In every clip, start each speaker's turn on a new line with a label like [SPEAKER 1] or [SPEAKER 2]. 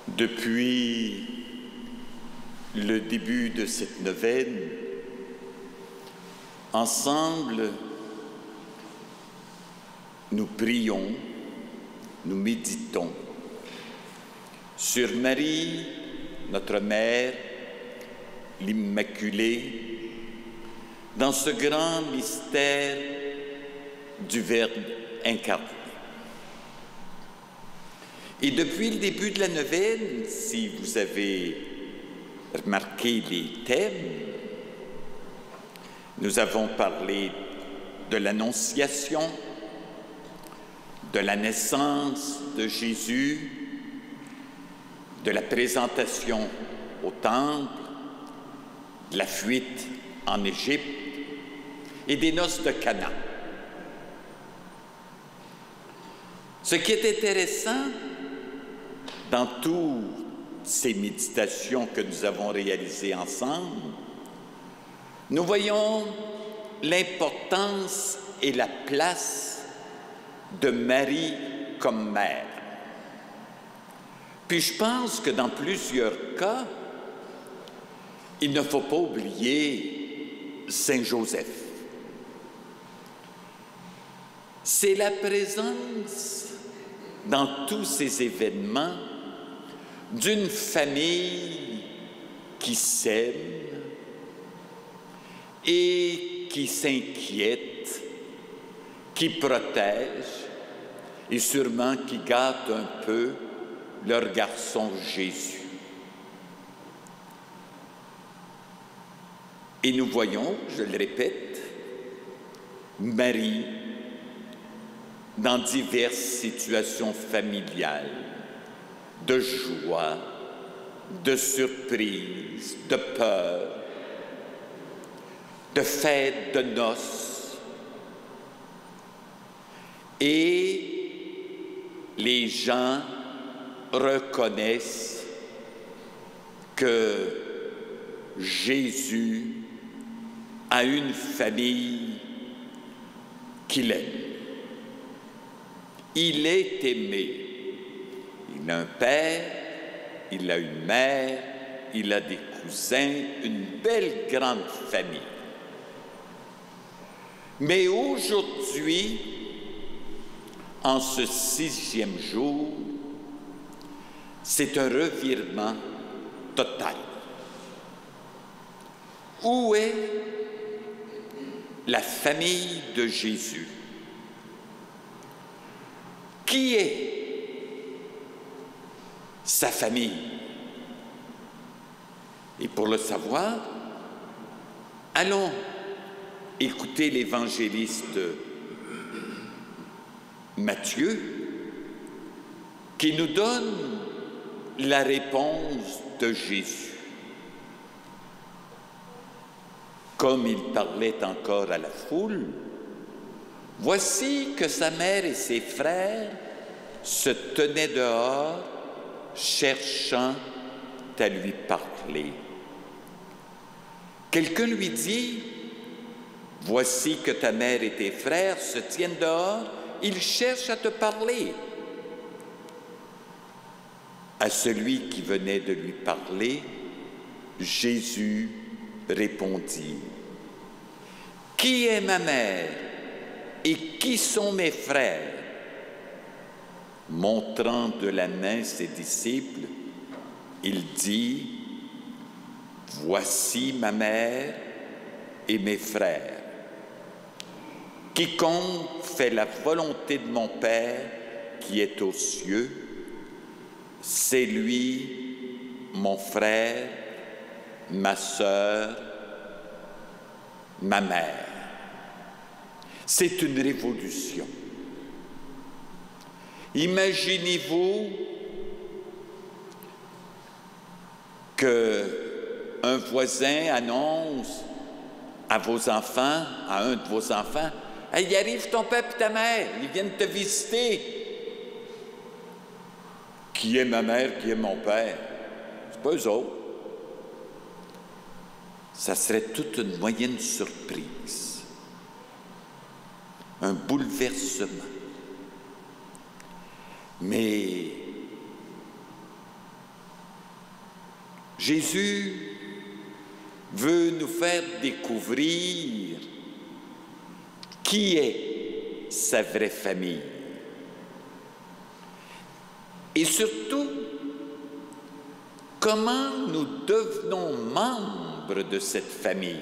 [SPEAKER 1] Depuis le début de cette neuvaine, ensemble, nous prions, nous méditons sur Marie, notre Mère, l'Immaculée, dans ce grand mystère du Verbe incarné. Et depuis le début de la neuvaine, si vous avez remarqué les thèmes, nous avons parlé de l'Annonciation, de la naissance de Jésus, de la présentation au Temple, de la fuite en Égypte et des noces de Cana. Ce qui est intéressant dans toutes ces méditations que nous avons réalisées ensemble, nous voyons l'importance et la place de Marie comme mère. Puis je pense que dans plusieurs cas, il ne faut pas oublier Saint Joseph. C'est la présence dans tous ces événements d'une famille qui s'aime et qui s'inquiète, qui protège et sûrement qui gâte un peu leur garçon Jésus. Et nous voyons, je le répète, Marie dans diverses situations familiales, de joie, de surprise, de peur, de fêtes, de noces. Et les gens reconnaissent que Jésus a une famille qu'il aime. Il est aimé. Il a un père, il a une mère, il a des cousins, une belle grande famille. Mais aujourd'hui, en ce 6e jour, c'est un revirement total. Où est la famille de Jésus? Qui est sa famille? Et pour le savoir, allons écouter l'évangéliste Matthieu qui nous donne la réponse de Jésus. Comme il parlait encore à la foule, voici que sa mère et ses frères se tenaient dehors, cherchant à lui parler. Quelqu'un lui dit, « Voici que ta mère et tes frères se tiennent dehors, ils cherchent à te parler. » À celui qui venait de lui parler, Jésus répondit, « Qui est ma mère et qui sont mes frères ?» Montrant de la main ses disciples, il dit, « Voici ma mère et mes frères. Quiconque fait la volonté de mon Père qui est aux cieux, c'est lui, mon frère, ma sœur, ma mère. » C'est une révolution. Imaginez-vous qu'un voisin annonce à vos enfants, à un de vos enfants, « Hey, il arrive ton père et ta mère, ils viennent te visiter. » Qui est ma mère, qui est mon père? C'est pas eux autres. Ça serait toute une moyenne surprise, un bouleversement. Mais Jésus veut nous faire découvrir qui est sa vraie famille. Et surtout, comment nous devenons membres de cette famille.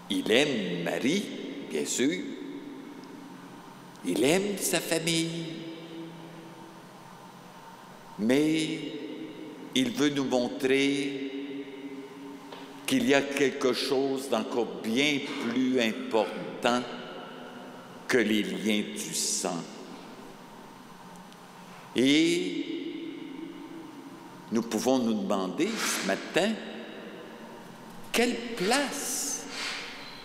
[SPEAKER 1] Il aime Marie, bien sûr. Il aime sa famille. Mais il veut nous montrer qu'il y a quelque chose d'encore bien plus important que les liens du sang. Et nous pouvons nous demander ce matin, quelle place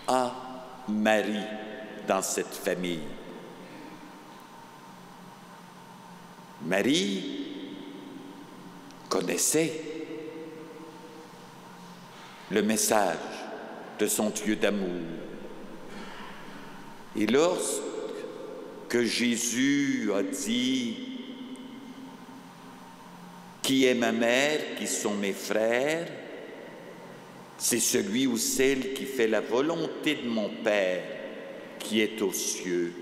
[SPEAKER 1] a Marie dans cette famille? Marie connaissait le message de son Dieu d'amour. Et lorsque Jésus a dit « Qui est ma mère, qui sont mes frères ?» c'est celui ou celle qui fait la volonté de mon Père qui est aux cieux.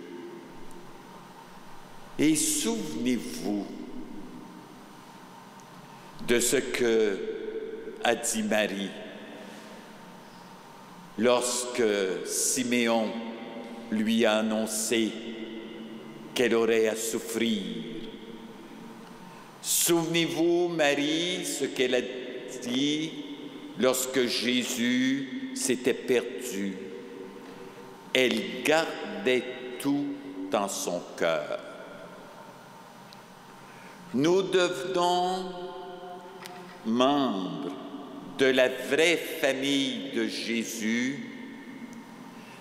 [SPEAKER 1] Et souvenez-vous de ce que a dit Marie lorsque Siméon lui a annoncé qu'elle aurait à souffrir. Souvenez-vous, Marie, ce qu'elle a dit lorsque Jésus s'était perdu. Elle gardait tout dans son cœur. Nous devenons membres de la vraie famille de Jésus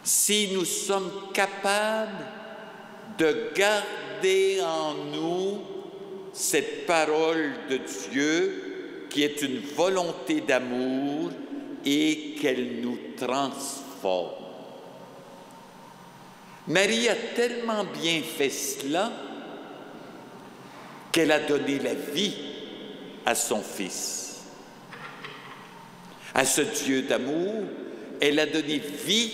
[SPEAKER 1] si nous sommes capables de garder en nous cette parole de Dieu qui est une volonté d'amour et qu'elle nous transforme. Marie a tellement bien fait cela qu'elle a donné la vie à son Fils. À ce Dieu d'amour, elle a donné vie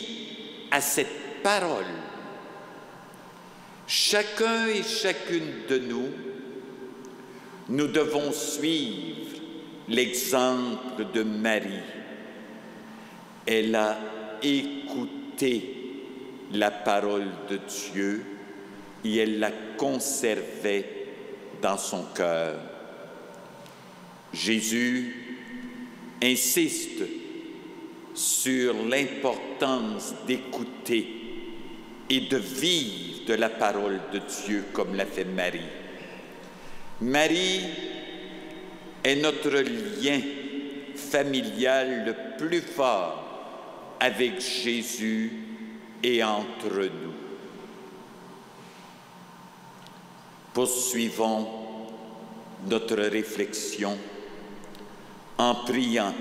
[SPEAKER 1] à cette parole. Chacun et chacune de nous, nous devons suivre l'exemple de Marie. Elle a écouté la parole de Dieu et elle la conservait dans son cœur. Jésus insiste sur l'importance d'écouter et de vivre de la parole de Dieu comme l'a fait Marie. Marie est notre lien familial le plus fort avec Jésus et entre nous. Poursuivons notre réflexion en priant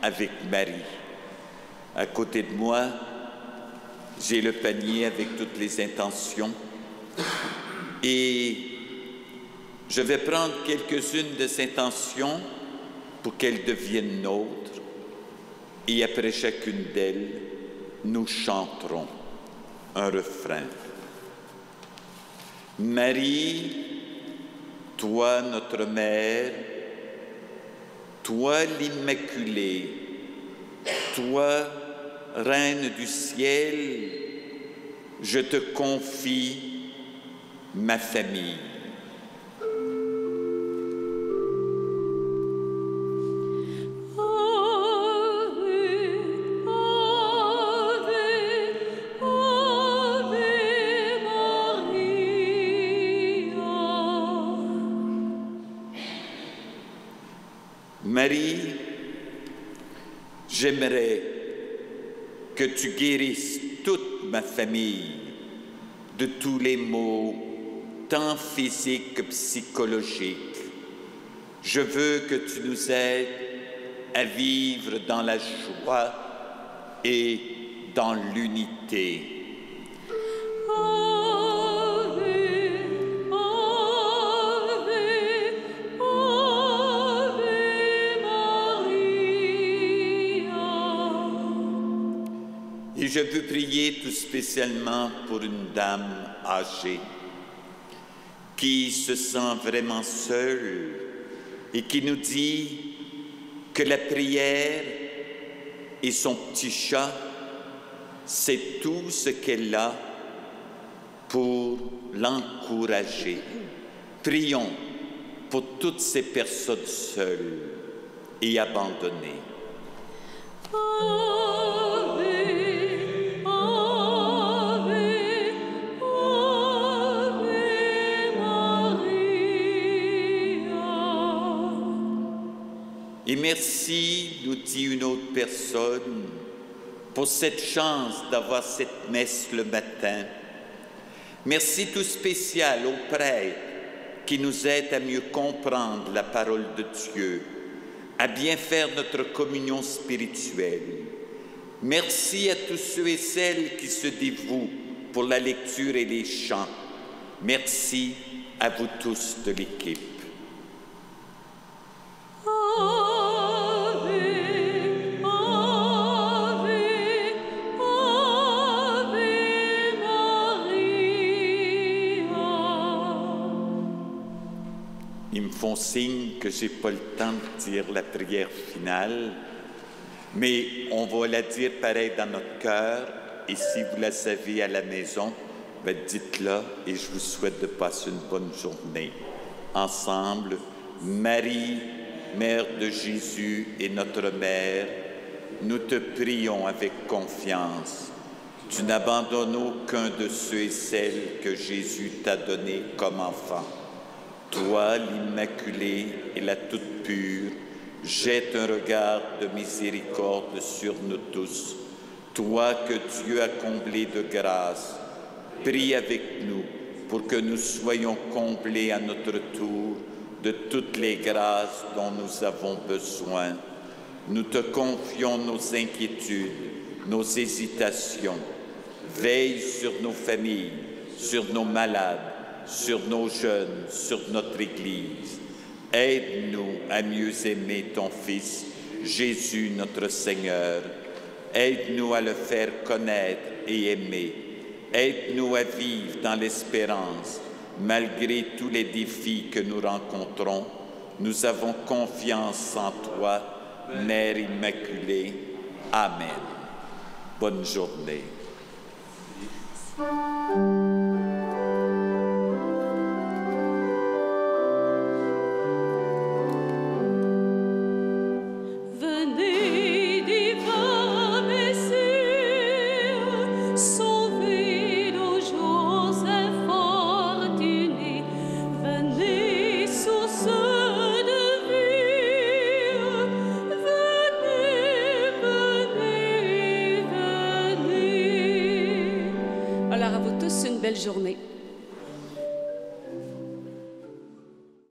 [SPEAKER 1] avec Marie. À côté de moi, j'ai le panier avec toutes les intentions et je vais prendre quelques-unes de ces intentions pour qu'elles deviennent nôtres et après chacune d'elles, nous chanterons un refrain. Marie, toi notre mère, toi l'Immaculée, toi Reine du ciel, je te confie ma famille. Marie, j'aimerais que tu guérisses toute ma famille de tous les maux, tant physiques que psychologiques. Je veux que tu nous aides à vivre dans la joie et dans l'unité. je veux prier tout spécialement pour une dame âgée qui se sent vraiment seule et qui nous dit que la prière et son petit chat, c'est tout ce qu'elle a pour l'encourager. Prions pour toutes ces personnes seules et abandonnées.
[SPEAKER 2] Ave, Ave, Ave Maria.
[SPEAKER 1] Et merci, nous dit une autre personne, pour cette chance d'avoir cette messe le matin. Merci tout spécial aux prêtres qui nous aident à mieux comprendre la parole de Dieu, à bien faire notre communion spirituelle. Merci à tous ceux et celles qui se dévouent pour la lecture et les chants. Merci à vous tous de l'équipe. Ils me font signe que je n'ai pas le temps de dire la prière finale, mais on va la dire pareil dans notre cœur, et si vous la savez à la maison, ben dites-la, et je vous souhaite de passer une bonne journée. Ensemble, Marie, Mère de Jésus et notre Mère, nous te prions avec confiance. Tu n'abandonnes aucun de ceux et celles que Jésus t'a donnés comme enfant. Toi, l'Immaculée et la toute pure, jette un regard de miséricorde sur nous tous. Toi que Dieu a comblé de grâce, prie avec nous pour que nous soyons comblés à notre tour de toutes les grâces dont nous avons besoin. Nous te confions nos inquiétudes, nos hésitations. Veille sur nos familles, sur nos malades, sur nos jeunes, sur notre Église. Aide-nous à mieux aimer ton Fils, Jésus notre Seigneur. Aide-nous à le faire connaître et aimer. Aide-nous à vivre dans l'espérance, malgré tous les défis que nous rencontrons. Nous avons confiance en toi, Mère Immaculée. Amen. Bonne journée.
[SPEAKER 2] Alors à vous tous, une belle journée.